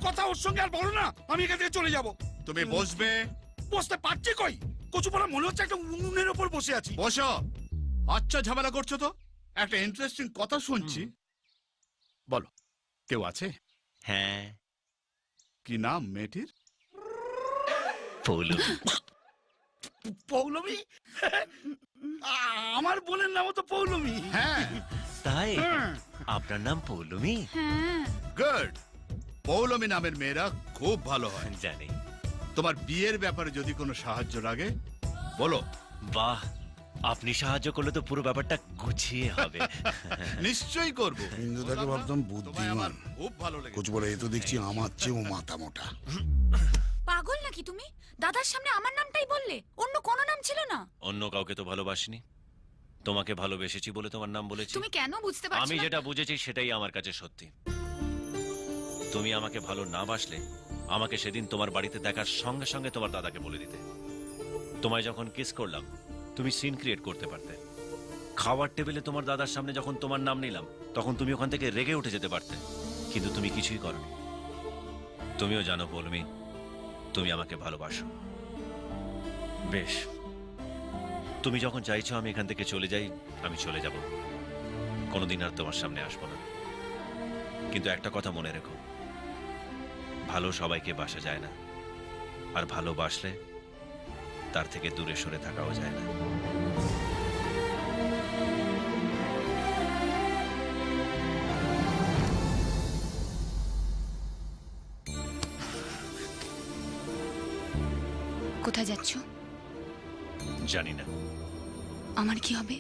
কথা ওর সঙ্গে আর বলো না, আমি এখান থেকে চলে যাব। তুমি বসবে। বসতে পারছি কই, কচুপালা মনে হচ্ছে একটা উনুনের ওপর বসে আছি। বসো। আচ্ছা ঝামেলা করছো তো, একটা ইন্টারেস্টিং কথা শুনছি। বলো, কেউ আছে? হ্যাঁ, কি নাম মেয়েটির? পৌলুমি। পৌলমী? আমার বোনের নামও তো পৌলমী। হ্যাঁ। তাই আপনার নাম পৌলুমি? গুড। পৌলমী নামের মেয়েরা খুব ভালো হয়। জানি। তোমার বিয়ের ব্যাপারে যদি কোনো সাহায্য লাগে বলো। বাহ, আপনি সাহায্য করলে তো পুরো ব্যাপারটা গুছিয়ে হবে। নিশ্চয়ই করব। ইন্দ্রদাকে ভাবতাম তোমায় আমার বুদ্ধিমান, খুব ভালো লেগেছে। কচুপালা এ তো দেখছি আমার চেয়েও মাথা মোটা। পাগল নাকি তুমি? দাদার সামনে আমার নামটাই বললে, অন্য কোনো নাম ছিল না? অন্য কাউকে তো ভালোবাসিনি, তোমাকে ভালোবেসেছি বলে তোমার নাম বলেছি। তুমি কেন বুঝতে পারছো আমি না? যেটা বুঝেছি সেটাই আমার কাছে সত্যি। তুমি আমাকে ভালো না বাসলে আমাকে সেদিন তোমার বাড়িতে দেখার সঙ্গে সঙ্গে তোমার দাদাকে বলে দিতে। তোমায় যখন কিস করলাম তুমি সিন ক্রিয়েট করতে পারতে। খাওয়ার টেবিলে তোমার দাদার সামনে যখন তোমার নাম নিলাম তখন তুমি ওখান থেকে রেগে উঠে যেতে পারতে, কিন্তু তুমি কিছুই করনি। তুমিও জানো পৌলুমি, তুমি আমাকে ভালোবাসো। বেশ, তুমি যখন চাইছো আমি এখান থেকে চলে যাই, আমি চলে যাব। কোনোদিন আর তোমার সামনে আসবো না। কিন্তু একটা কথা মনে রেখো, ভালো সবাইকে বাসা যায় না, আর ভালোবাসলে তার থেকে দূরে সরে থাকাও যায় না। কোথায় যাচ্ছ? জানি না। আমার কি হবে?